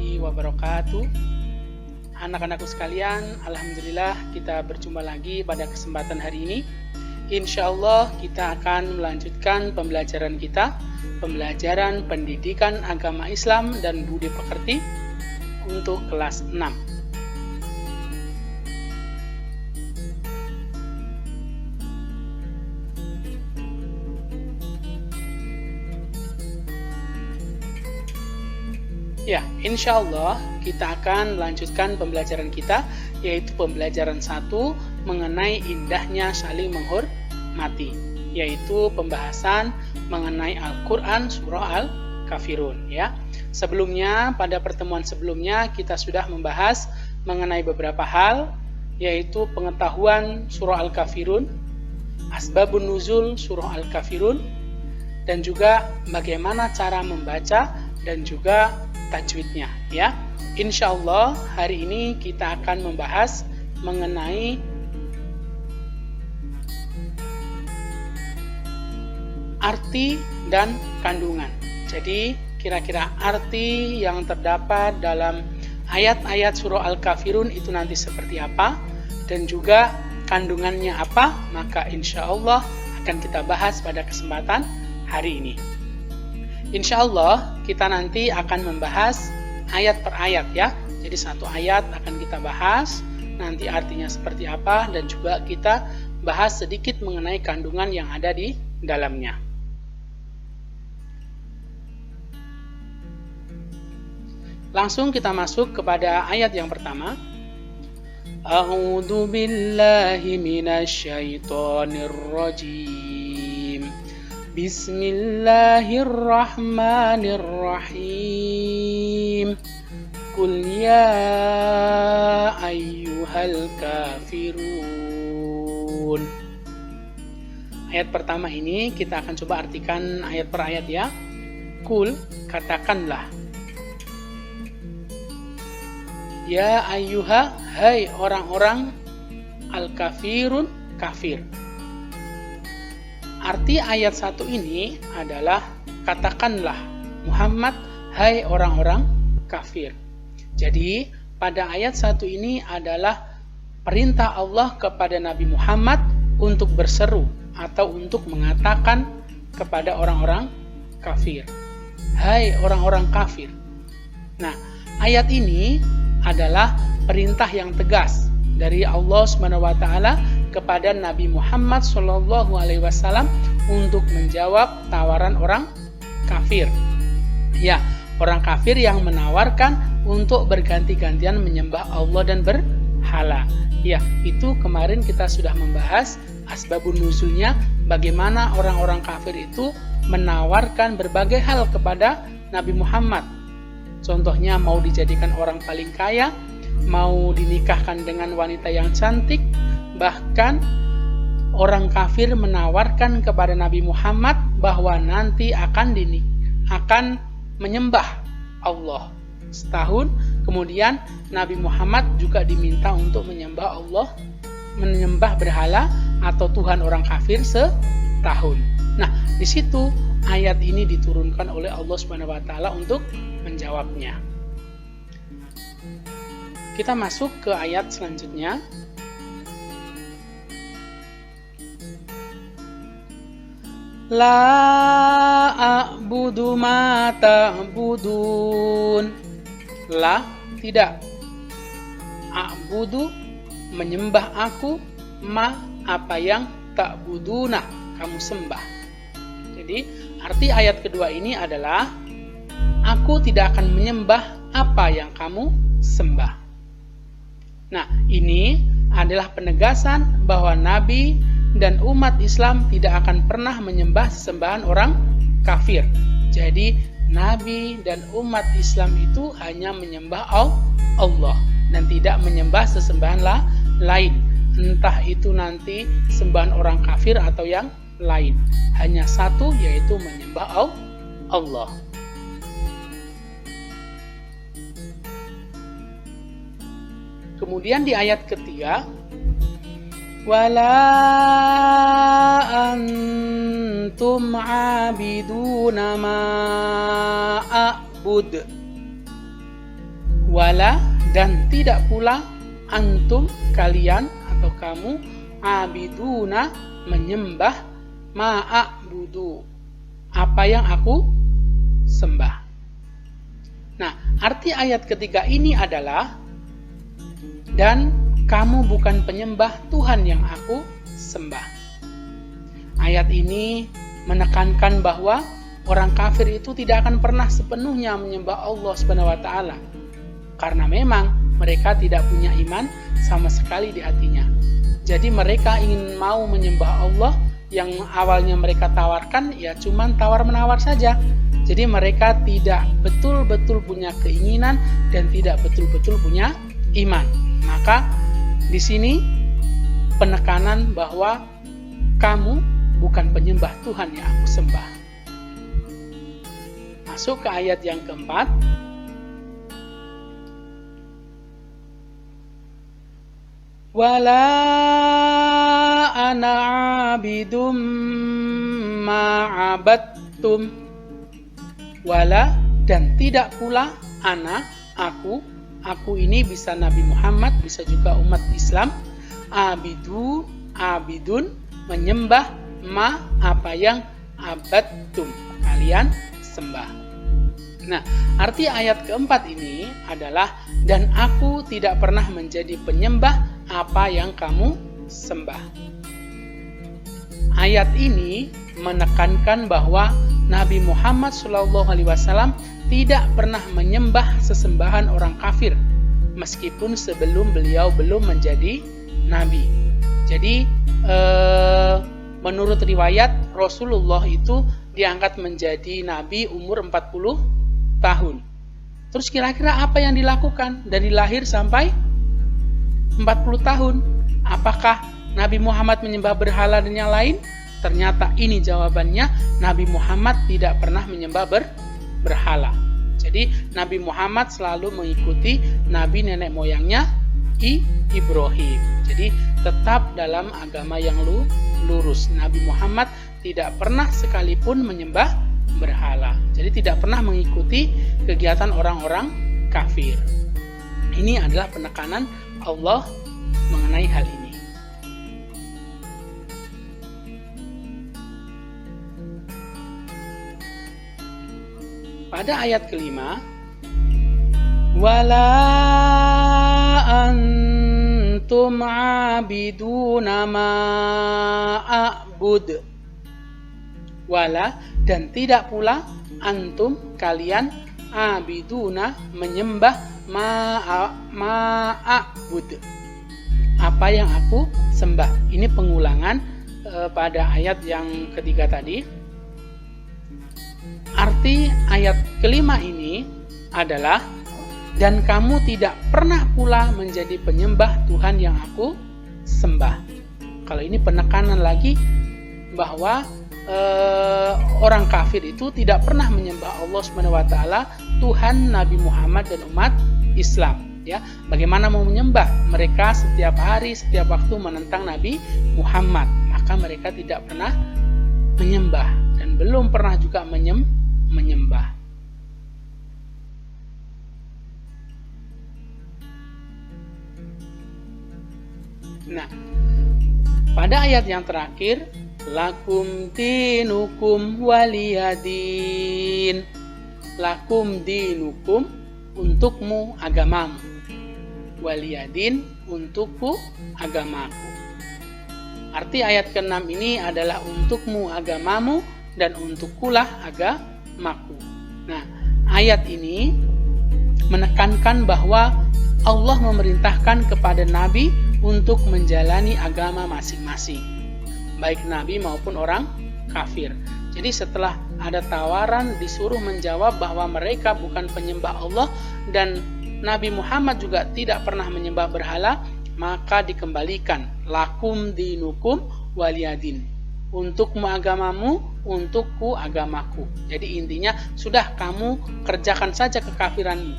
warahmatullahi wabarakatuh. Anak-anakku sekalian, alhamdulillah kita berjumpa lagi pada kesempatan hari ini. Insya Allah kita akan melanjutkan pembelajaran kita, pembelajaran pendidikan agama Islam dan budi pekerti untuk kelas 6. Ya, insya Allah kita akan melanjutkan pembelajaran kita, yaitu pembelajaran 1 mengenai indahnya saling menghormati, yaitu pembahasan mengenai Al-Quran surah Al-Kafirun. Ya, sebelumnya pada pertemuan sebelumnya kita sudah membahas mengenai beberapa hal, yaitu pengetahuan surah Al-Kafirun, asbabun nuzul surah Al-Kafirun, dan juga bagaimana cara membaca dan juga tajwidnya. Ya, insya Allah hari ini kita akan membahas mengenai arti dan kandungan. Jadi kira-kira arti yang terdapat dalam ayat-ayat surah Al-Kafirun itu nanti seperti apa, dan juga kandungannya apa, maka insya Allah akan kita bahas pada kesempatan hari ini. Insya Allah kita nanti akan membahas ayat per ayat ya. Jadi satu ayat akan kita bahas, nanti artinya seperti apa, dan juga kita bahas sedikit mengenai kandungan yang ada di dalamnya. Langsung kita masuk kepada ayat yang pertama. A'udzu billahi minasyaitonir rajim. Bismillahirrahmanirrahim. Qul ya ayyuhal kafirun. Ayat pertama ini kita akan coba artikan ayat per ayat ya. Qul, katakanlah. Ya ayyuha, hai orang-orang, al-kafirun, kafir. Arti ayat 1 ini adalah katakanlah Muhammad, hai orang-orang kafir. Jadi pada ayat 1 ini adalah perintah Allah kepada Nabi Muhammad untuk berseru atau untuk mengatakan kepada orang-orang kafir, hai orang-orang kafir. Nah, ayat ini adalah perintah yang tegas dari Allah SWT kepada Nabi Muhammad SAW untuk menjawab tawaran orang kafir. Ya, orang kafir yang menawarkan untuk berganti-gantian menyembah Allah dan berhala. Ya, itu kemarin kita sudah membahas asbabun nuzulnya, bagaimana orang-orang kafir itu menawarkan berbagai hal kepada Nabi Muhammad. Contohnya mau dijadikan orang paling kaya, mau dinikahkan dengan wanita yang cantik, bahkan orang kafir menawarkan kepada Nabi Muhammad bahwa nanti akan menyembah Allah setahun. Kemudian Nabi Muhammad juga diminta untuk menyembah Allah, menyembah berhala atau Tuhan orang kafir setahun. Nah, di situ ayat ini diturunkan oleh Allah SWT untuk menjawabnya. Kita masuk ke ayat selanjutnya. La a'budu ma ta'budun. La, tidak. A'budu, menyembah aku, ma, apa yang ta'buduna, kamu sembah. Jadi arti ayat kedua ini adalah aku tidak akan menyembah apa yang kamu sembah. Nah, ini adalah penegasan bahwa Nabi dan umat Islam tidak akan pernah menyembah sesembahan orang kafir. Jadi Nabi dan umat Islam itu hanya menyembah Allah dan tidak menyembah sesembahan lain. Entah itu nanti sembahan orang kafir atau yang lain. Hanya satu, yaitu menyembah Allah. Kemudian di ayat ketiga, wala antum abiduna ma a'bud. Wala dan tidak pula antum kalian atau kamu abiduna menyembah ma'abudu apa yang aku sembah. Nah, arti ayat ketiga ini adalah dan kamu bukan penyembah Tuhan yang aku sembah. Ayat ini menekankan bahwa orang kafir itu tidak akan pernah sepenuhnya menyembah Allah Subhanahu wa taala. Karena memang mereka tidak punya iman sama sekali di hatinya. Jadi mereka ingin mau menyembah Allah, yang awalnya mereka tawarkan ya cuman tawar-menawar saja. Jadi mereka tidak betul-betul punya keinginan dan tidak betul-betul punya iman. Maka di sini penekanan bahwa kamu bukan penyembah Tuhan yang aku sembah. Masuk ke ayat yang keempat. Wala ana abidum ma'abattum. Wala dan tidak pula ana aku ini bisa Nabi Muhammad, bisa juga umat Islam, abidun menyembah ma apa yang abattum kalian sembah. Nah, arti ayat keempat ini adalah dan aku tidak pernah menjadi penyembah apa yang kamu sembah. Ayat ini menekankan bahwa Nabi Muhammad SAW tidak pernah menyembah sesembahan orang kafir meskipun sebelum beliau belum menjadi nabi. Jadi menurut riwayat Rasulullah itu diangkat menjadi nabi umur 40 tahun. Terus kira-kira apa yang dilakukan dari lahir sampai 40 tahun? Apakah Nabi Muhammad menyembah berhala dan yang lain? Ternyata ini jawabannya, Nabi Muhammad tidak pernah menyembah berhala. Jadi Nabi Muhammad selalu mengikuti nabi nenek moyangnya Ibrahim. Jadi tetap dalam agama yang lurus. Nabi Muhammad tidak pernah sekalipun menyembah berhala. Jadi tidak pernah mengikuti kegiatan orang-orang kafir. Ini adalah penekanan Allah mengenai hal ini. Pada ayat kelima, wala antum abiduna ma a'bud. Wala dan tidak pula antum kalian abiduna menyembah ma'abud apa yang aku sembah. Ini pengulangan pada ayat yang ketiga tadi. Arti ayat kelima ini adalah dan kamu tidak pernah pula menjadi penyembah Tuhan yang aku sembah. Kalau ini penekanan lagi bahwa orang kafir itu tidak pernah menyembah Allah Subhanahu wa taala, Tuhan, Nabi Muhammad dan umat Islam, ya. Bagaimana mau menyembah? Mereka setiap hari, setiap waktu menentang Nabi Muhammad. Maka mereka tidak pernah menyembah dan belum pernah juga menyembah. Nah, pada ayat yang terakhir, lakum dinukum waliyadin. Lakum dinukum, untukmu agamamu. Waliyadin, untukku agamaku. Arti ayat ke-6 ini adalah untukmu agamamu dan untukkulah agamaku. Nah, ayat ini menekankan bahwa Allah memerintahkan kepada Nabi untuk menjalani agama masing-masing, baik Nabi maupun orang kafir. Jadi setelah ada tawaran disuruh menjawab bahwa mereka bukan penyembah Allah dan Nabi Muhammad juga tidak pernah menyembah berhala, maka dikembalikan lakum dinukum waliyadin. Untukmu agamamu, untukku agamaku. Jadi intinya sudah kamu kerjakan saja kekafiranmu.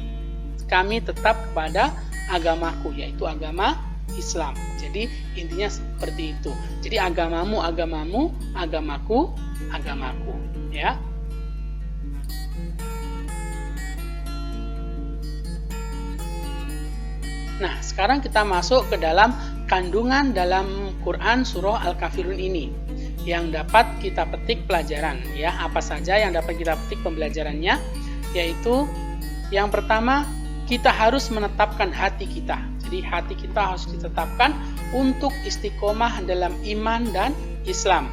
Kami tetap kepada agamaku, yaitu agama Islam. Jadi intinya seperti itu. Jadi agamamu agamamu, agamaku agamaku, ya. Nah, sekarang kita masuk ke dalam kandungan dalam Quran surah Al-Kafirun ini yang dapat kita petik pelajaran, ya. Apa saja yang dapat kita petik pembelajarannya? Yaitu yang pertama, kita harus menetapkan hati kita. Jadi hati kita harus ditetapkan untuk istiqomah dalam iman dan Islam.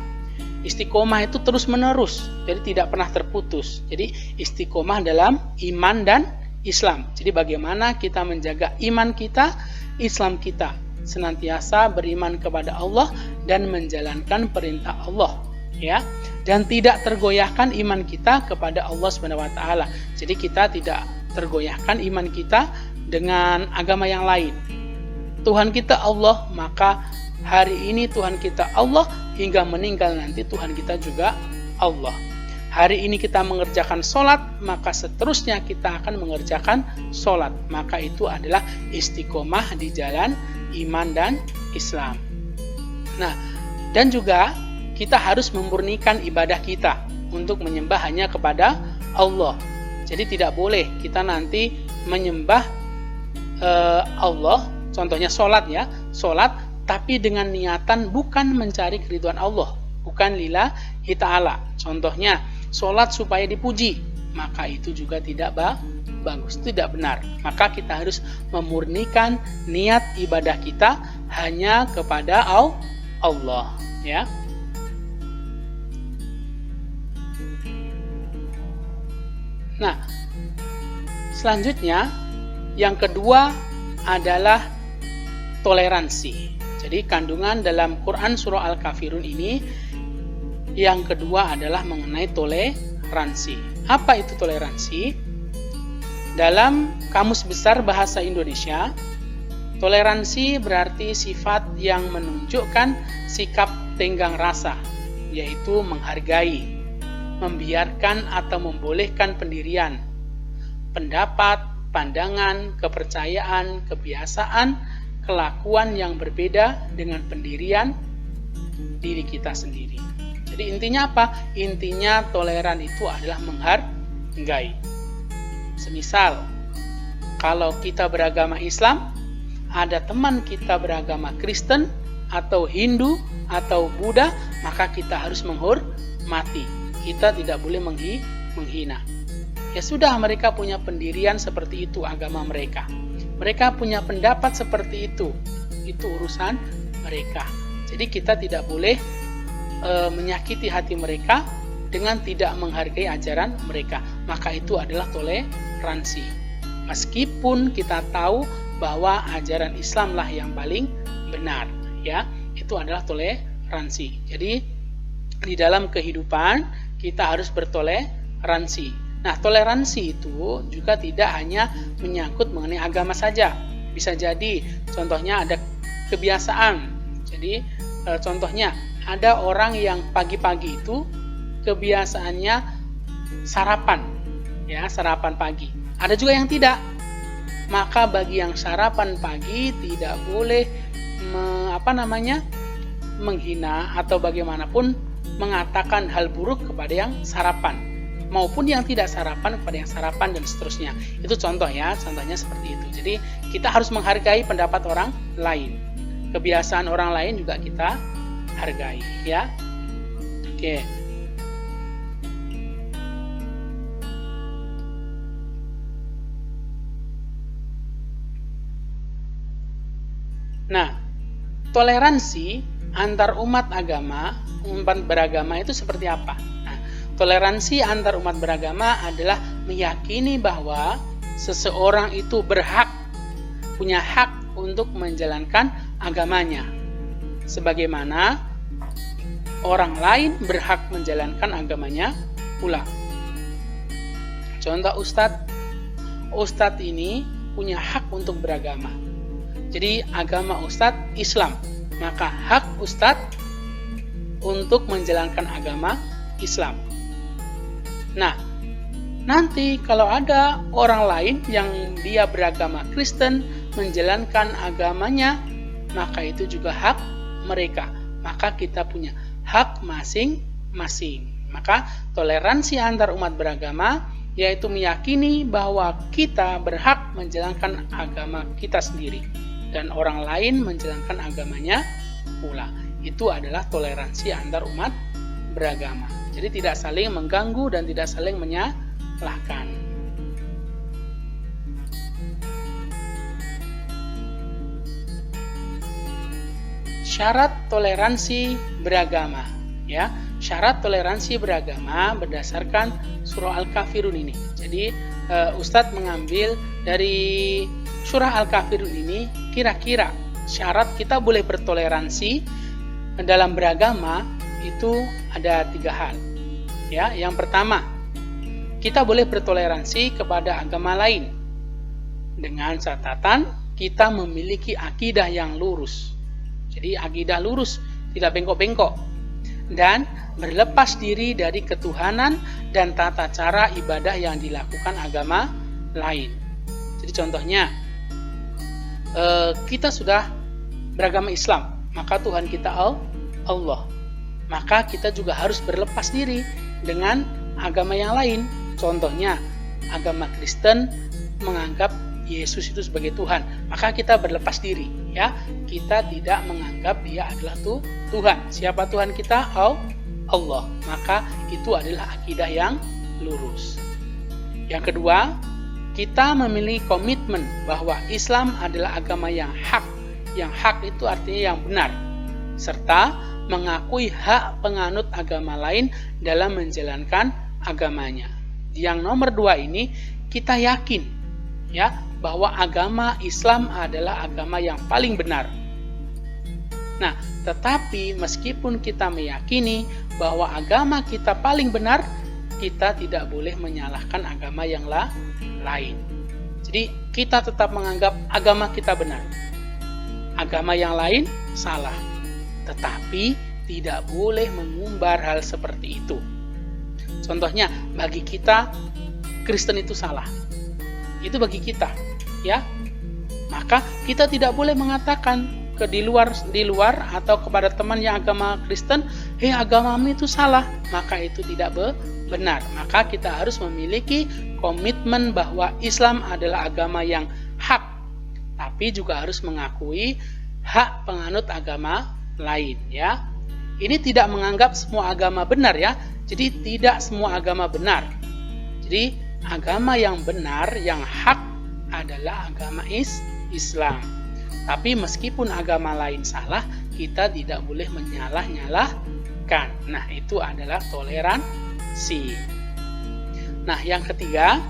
Istiqomah itu terus menerus, jadi tidak pernah terputus. Jadi istiqomah dalam iman dan Islam. Jadi bagaimana kita menjaga iman kita, Islam kita, senantiasa beriman kepada Allah dan menjalankan perintah Allah, ya. Dan tidak tergoyahkan iman kita kepada Allah Subhanahu wa taala. Jadi kita tidak tergoyahkan iman kita dengan agama yang lain. Tuhan kita Allah, maka hari ini Tuhan kita Allah, hingga meninggal nanti Tuhan kita juga Allah. Hari ini kita mengerjakan sholat, maka seterusnya kita akan mengerjakan sholat. Maka itu adalah istiqomah di jalan iman dan Islam. Nah, dan juga kita harus memurnikan ibadah kita untuk menyembah hanya kepada Allah. Jadi tidak boleh kita nanti menyembah Allah, contohnya sholat, ya, sholat tapi dengan niatan bukan mencari keridhaan Allah, bukan lillahi ta'ala. Contohnya sholat supaya dipuji, maka itu juga tidak bagus, tidak benar. Maka kita harus memurnikan niat ibadah kita hanya kepada Allah, ya. Nah, selanjutnya yang kedua adalah toleransi. Jadi kandungan dalam Quran surah Al-Kafirun ini yang kedua adalah mengenai toleransi. Apa itu toleransi? Dalam Kamus Besar Bahasa Indonesia, toleransi berarti sifat yang menunjukkan sikap tenggang rasa, yaitu menghargai, membiarkan atau membolehkan pendirian, pendapat, pandangan, kepercayaan, kebiasaan, kelakuan yang berbeda dengan pendirian diri kita sendiri. Jadi intinya apa? Intinya toleran itu adalah menghargai. Semisal, kalau kita beragama Islam, ada teman kita beragama Kristen atau Hindu atau Buddha, maka kita harus menghormati. Kita tidak boleh menghina. Ya sudah, mereka punya pendirian seperti itu agama mereka. Mereka punya pendapat seperti itu urusan mereka. Jadi kita tidak boleh menyakiti hati mereka dengan tidak menghargai ajaran mereka. Maka itu adalah toleransi. Meskipun kita tahu bahwa ajaran Islamlah yang paling benar, ya, itu adalah toleransi. Jadi di dalam kehidupan kita harus bertoleransi. Nah, toleransi itu juga tidak hanya menyangkut mengenai agama saja. Bisa jadi contohnya ada kebiasaan. Jadi contohnya ada orang yang pagi-pagi itu kebiasaannya sarapan, ya, sarapan pagi. Ada juga yang tidak. Maka bagi yang sarapan pagi tidak boleh menghina atau bagaimanapun mengatakan hal buruk kepada yang sarapan, maupun yang tidak sarapan kepada yang sarapan, dan seterusnya. Itu contoh, ya, contohnya seperti itu. Jadi kita harus menghargai pendapat orang lain, kebiasaan orang lain juga kita hargai, ya. Oke. Nah, toleransi antar umat beragama itu seperti apa? Nah, toleransi antar umat beragama adalah meyakini bahwa seseorang itu punya hak untuk menjalankan agamanya, sebagaimana orang lain berhak menjalankan agamanya pula. Contoh Ustadz ini punya hak untuk beragama. Jadi agama Ustadz Islam, maka hak Ustadz untuk menjalankan agama Islam. Nah, nanti kalau ada orang lain yang dia beragama Kristen menjalankan agamanya, maka itu juga hak mereka. Maka kita punya hak masing-masing. Maka toleransi antar umat beragama yaitu meyakini bahwa kita berhak menjalankan agama kita sendiri dan orang lain menjalankan agamanya pula. Itu adalah toleransi antar umat beragama. Jadi tidak saling mengganggu dan tidak saling menyalahkan. Syarat toleransi beragama, ya. Syarat toleransi beragama berdasarkan surah Al-Kafirun ini. Jadi Ustadz mengambil dari surah Al-Kafirun ini, kira-kira syarat kita boleh bertoleransi dalam beragama itu ada 3 hal. Ya, yang pertama, kita boleh bertoleransi kepada agama lain dengan catatan kita memiliki akidah yang lurus. Jadi akidah lurus, tidak bengkok-bengkok, dan berlepas diri dari ketuhanan dan tata cara ibadah yang dilakukan agama lain. Jadi contohnya, kita sudah beragama Islam, maka Tuhan kita Allah. Maka kita juga harus berlepas diri dengan agama yang lain. Contohnya, agama Kristen menganggap Yesus itu sebagai Tuhan, maka kita berlepas diri, ya. Kita tidak menganggap dia adalah Tuhan. Siapa Tuhan kita? Allah. Maka itu adalah akidah yang lurus. Yang kedua, kita memiliki komitmen bahwa Islam adalah agama yang hak. Yang hak itu artinya yang benar, serta mengakui hak penganut agama lain dalam menjalankan agamanya. Yang nomor 2 ini, kita yakin, ya, bahwa agama Islam adalah agama yang paling benar. Nah, tetapi meskipun kita meyakini bahwa agama kita paling benar, kita tidak boleh menyalahkan agama yang lain. Jadi kita tetap menganggap agama kita benar, agama yang lain salah, tetapi tidak boleh mengumbar hal seperti itu. Contohnya, bagi kita Kristen itu salah, itu bagi kita, ya. Maka kita tidak boleh mengatakan ke di luar atau kepada teman yang agama Kristen, agamamu itu salah, maka itu tidak benar. Maka kita harus memiliki komitmen bahwa Islam adalah agama yang hak, tapi juga harus mengakui hak penganut agama lain, ya. Ini tidak menganggap semua agama benar, ya. Jadi tidak semua agama benar. Jadi agama yang benar, yang hak adalah agama Islam. Tapi meskipun agama lain salah, kita tidak boleh menyalah-nyalahkan. Nah, itu adalah toleransi. Nah, yang ketiga,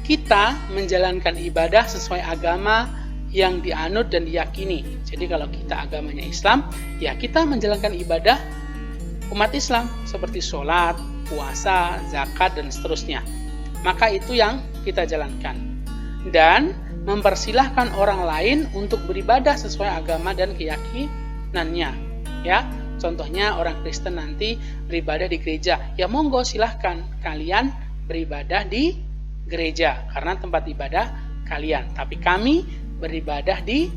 kita menjalankan ibadah sesuai agama yang dianut dan diyakini. Jadi kalau kita agamanya Islam, ya kita menjalankan ibadah umat Islam seperti sholat, puasa, zakat, dan seterusnya. Maka itu yang kita jalankan. Dan mempersilahkan orang lain untuk beribadah sesuai agama dan keyakinannya, ya. Contohnya orang Kristen nanti beribadah di gereja, ya monggo silahkan kalian beribadah di gereja karena tempat ibadah kalian, tapi kami beribadah di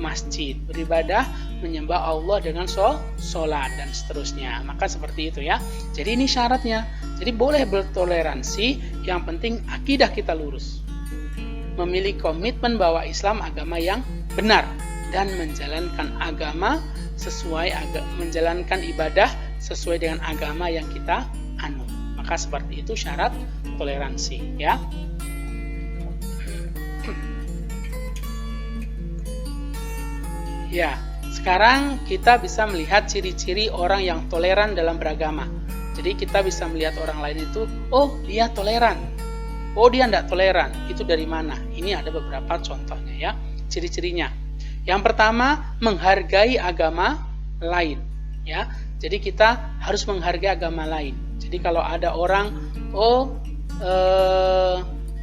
masjid, beribadah menyembah Allah dengan sholat dan seterusnya. Maka seperti itu, ya. Jadi ini syaratnya. Jadi boleh bertoleransi, yang penting akidah kita lurus, memiliki komitmen bahwa Islam agama yang benar dan menjalankan agama menjalankan ibadah sesuai dengan agama yang kita anut. Maka seperti itu syarat toleransi, ya. Ya, sekarang kita bisa melihat ciri-ciri orang yang toleran dalam beragama. Jadi kita bisa melihat orang lain itu, oh dia toleran, oh dia tidak toleran. Itu dari mana? Ini ada beberapa contohnya, ya, ciri-cirinya. Yang pertama, menghargai agama lain, ya. Jadi kita harus menghargai agama lain. Jadi kalau ada orang,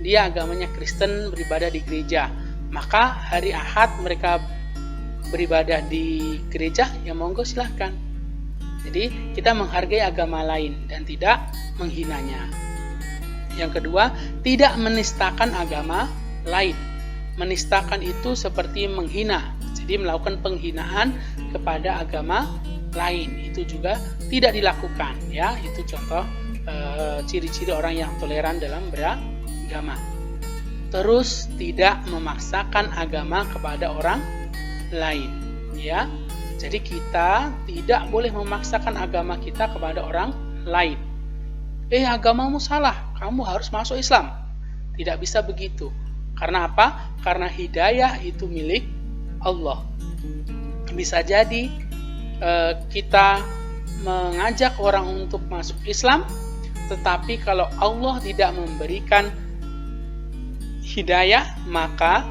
dia agamanya Kristen, beribadah di gereja, maka hari Ahad mereka beribadah di gereja, ya monggo silahkan. Jadi kita menghargai agama lain dan tidak menghinanya. Yang kedua, tidak menistakan agama lain. Menistakan itu seperti menghina, jadi melakukan penghinaan kepada agama lain, itu juga tidak dilakukan, ya. Itu contoh ciri-ciri orang yang toleran dalam beragama. Terus tidak memaksakan agama kepada orang lain, ya. Jadi kita tidak boleh memaksakan agama kita kepada orang lain. Agamamu salah, kamu harus masuk Islam. Tidak bisa begitu. Karena apa? Karena hidayah itu milik Allah. Bisa jadi kita mengajak orang untuk masuk Islam, tetapi kalau Allah tidak memberikan hidayah, maka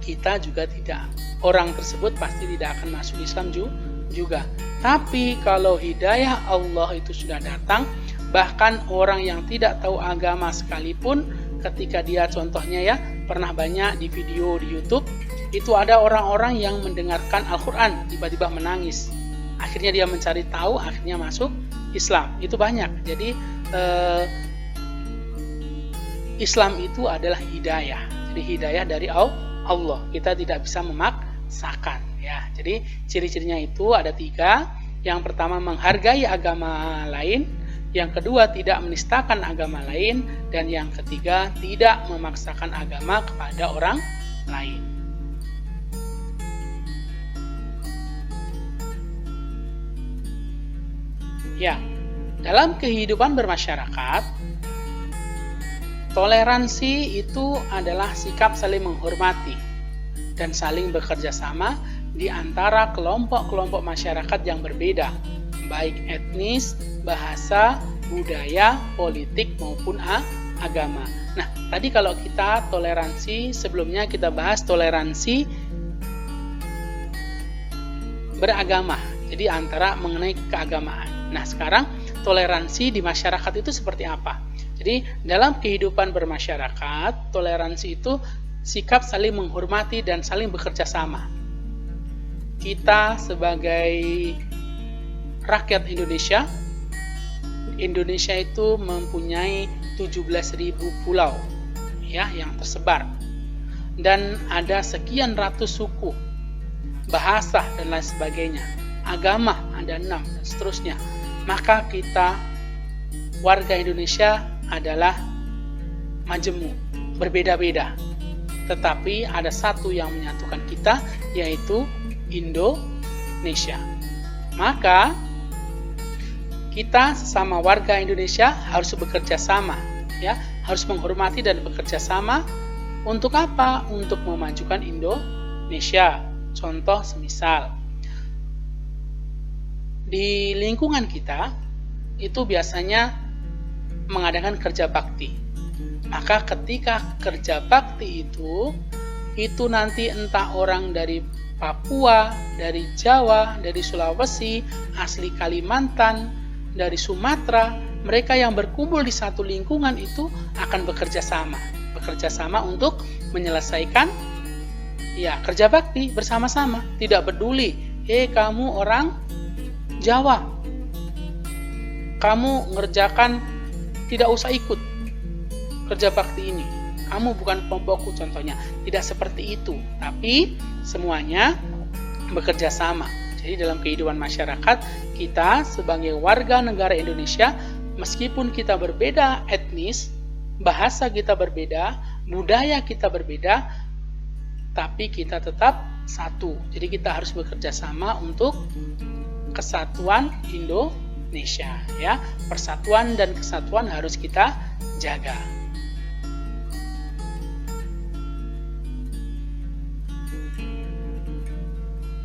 kita juga tidak. Orang tersebut pasti tidak akan masuk Islam juga. Tapi kalau hidayah Allah itu sudah datang, bahkan orang yang tidak tahu agama sekalipun, ketika dia contohnya ya, pernah banyak di video di YouTube, itu ada orang-orang yang mendengarkan Al-Quran, tiba-tiba menangis. Akhirnya dia mencari tahu, akhirnya masuk Islam. Itu banyak. Jadi Islam itu adalah hidayah. Jadi hidayah dari Allah. Kita tidak bisa memaksakan. Ya. Jadi ciri-cirinya itu ada 3. Yang pertama, menghargai agama lain. Yang kedua, tidak menistakan agama lain. Dan yang ketiga, tidak memaksakan agama kepada orang lain. Ya, dalam kehidupan bermasyarakat, toleransi itu adalah sikap saling menghormati dan saling bekerja sama di antara kelompok-kelompok masyarakat yang berbeda, baik etnis, bahasa, budaya, politik, maupun agama. Nah, tadi kalau kita toleransi, sebelumnya kita bahas toleransi beragama, jadi antara mengenai keagamaan. Nah, sekarang toleransi di masyarakat itu seperti apa? Jadi, dalam kehidupan bermasyarakat, toleransi itu sikap saling menghormati dan saling bekerja sama. Kita sebagai rakyat Indonesia itu mempunyai 17.000 pulau ya yang tersebar. Dan ada sekian ratus suku, bahasa dan lain sebagainya. Agama ada 6 dan seterusnya. Maka kita warga Indonesia adalah majemuk, berbeda-beda. Tetapi ada satu yang menyatukan kita, yaitu Indonesia. Maka kita sesama warga Indonesia harus bekerja sama, ya, harus menghormati dan bekerja sama. Untuk apa? Untuk memajukan Indonesia. Contoh semisal di lingkungan kita itu biasanya mengadakan kerja bakti. Maka ketika kerja bakti itu nanti entah orang dari Papua, dari Jawa, dari Sulawesi, asli Kalimantan, dari Sumatera, mereka yang berkumpul di satu lingkungan itu akan bekerja sama untuk menyelesaikan ya kerja bakti bersama-sama. Tidak peduli, kamu orang Jawa, kamu ngerjakan, tidak usah ikut kerja bakti ini, kamu bukan kelompokku contohnya. Tidak seperti itu, tapi semuanya bekerja sama. Jadi dalam kehidupan masyarakat, kita sebagai warga negara Indonesia, meskipun kita berbeda etnis, bahasa kita berbeda, budaya kita berbeda, tapi kita tetap satu. Jadi kita harus bekerja sama untuk kesatuan Indonesia, ya. Persatuan dan kesatuan harus kita jaga.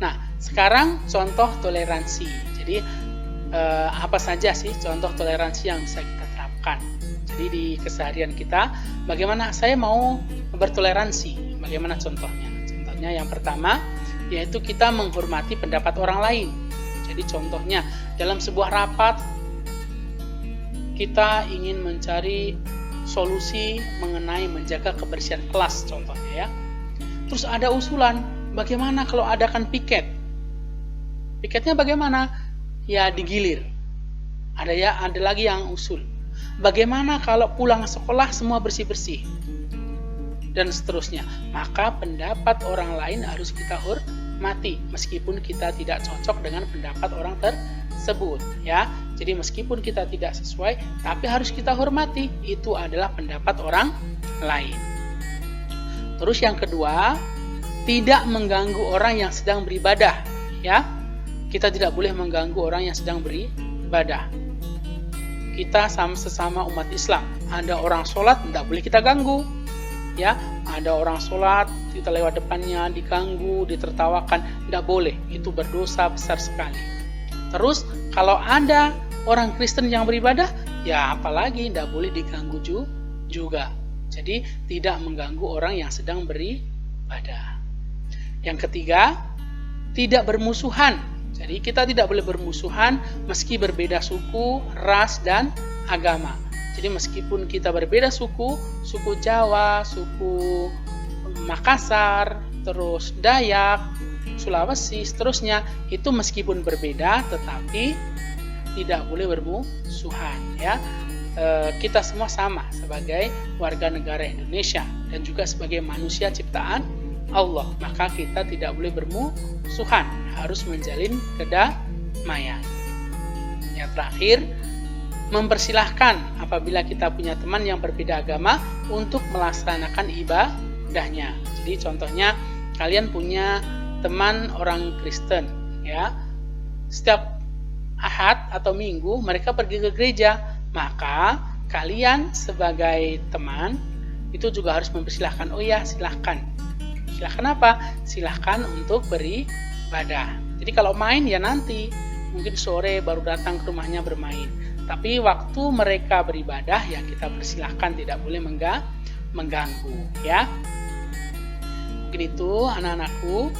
Nah, sekarang contoh toleransi. Jadi apa saja sih contoh toleransi yang bisa kita terapkan? Jadi di keseharian kita, bagaimana saya mau bertoleransi? Bagaimana contohnya? Contohnya yang pertama, yaitu kita menghormati pendapat orang lain. Jadi contohnya dalam sebuah rapat kita ingin mencari solusi mengenai menjaga kebersihan kelas contohnya ya. Terus ada usulan, bagaimana kalau adakan piket? Piketnya bagaimana? Ya digilir. Ada lagi yang usul. Bagaimana kalau pulang sekolah semua bersih-bersih? Dan seterusnya. Maka pendapat orang lain harus kita hormati meskipun kita tidak cocok dengan pendapat orang tersebut ya. Jadi meskipun kita tidak sesuai, tapi harus kita hormati. Itu adalah pendapat orang lain. Terus yang kedua, tidak mengganggu orang yang sedang beribadah. Ya, kita tidak boleh mengganggu orang yang sedang beribadah. Kita sesama umat Islam. Ada orang sholat, tidak boleh kita ganggu. Ya, ada orang sholat, kita lewat depannya, diganggu, ditertawakan, tidak boleh. Itu berdosa besar sekali. Terus, kalau ada orang Kristen yang beribadah, ya apalagi tidak boleh diganggu juga. Jadi, tidak mengganggu orang yang sedang beribadah. Yang ketiga, tidak bermusuhan. Jadi kita tidak boleh bermusuhan meski berbeda suku, ras, dan agama. Jadi meskipun kita berbeda suku Jawa, suku Makassar, terus Dayak, Sulawesi, seterusnya, itu meskipun berbeda tetapi tidak boleh bermusuhan. Ya, kita semua sama sebagai warga negara Indonesia dan juga sebagai manusia ciptaan Allah, maka kita tidak boleh bermusuhan, harus menjalin kedamaian. Yang terakhir, mempersilahkan apabila kita punya teman yang berbeda agama untuk melaksanakan ibadahnya. Jadi contohnya, kalian punya teman orang Kristen, ya, setiap Ahad atau Minggu mereka pergi ke gereja, maka kalian sebagai teman itu juga harus mempersilahkan. Oh ya, silahkan. Silahkan apa? Silahkan untuk beribadah. Jadi kalau main ya nanti, mungkin sore baru datang ke rumahnya bermain. Tapi waktu mereka beribadah ya kita persilahkan, tidak boleh mengganggu. Ya, mungkin itu anak-anakku.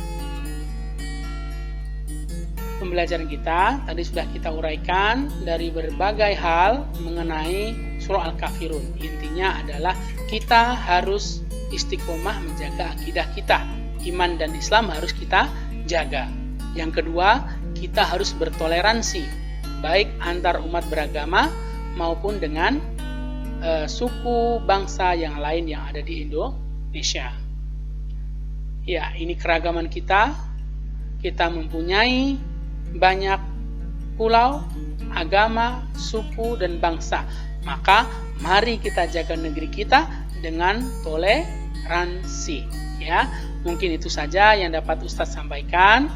Pembelajaran kita tadi sudah kita uraikan dari berbagai hal mengenai surah Al-Kafirun. Intinya adalah kita harus istiqomah menjaga akidah kita. Iman dan Islam harus kita jaga. Yang kedua, kita harus bertoleransi, baik antar umat beragama maupun dengan suku, bangsa yang lain yang ada di Indonesia. Ya, ini keragaman kita. Kita mempunyai banyak pulau, agama, suku, dan bangsa. Maka mari kita jaga negeri kita dengan toleransi. Ya, mungkin itu saja yang dapat Ustadz sampaikan.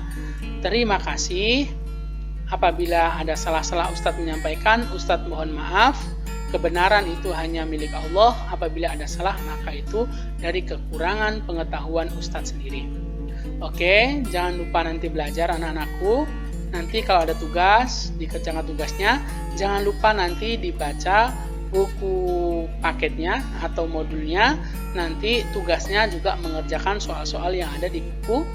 Terima kasih. Apabila ada salah-salah Ustadz menyampaikan, Ustadz mohon maaf. Kebenaran itu hanya milik Allah. Apabila ada salah, maka itu dari kekurangan pengetahuan Ustadz sendiri. Oke, jangan lupa nanti belajar anak-anakku. Nanti kalau ada tugas, dikerjakan tugasnya, jangan lupa nanti dibaca buku paketnya atau modulnya. Nanti tugasnya juga mengerjakan soal-soal yang ada di buku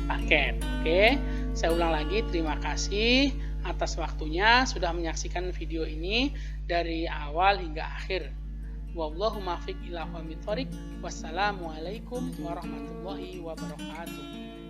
paket. Oke, saya ulang lagi, terima kasih atas waktunya sudah menyaksikan video ini dari awal hingga akhir. Wallahu muwaffiq ila aqwamit thoriq. Wassalamualaikum warahmatullahi wabarakatuh.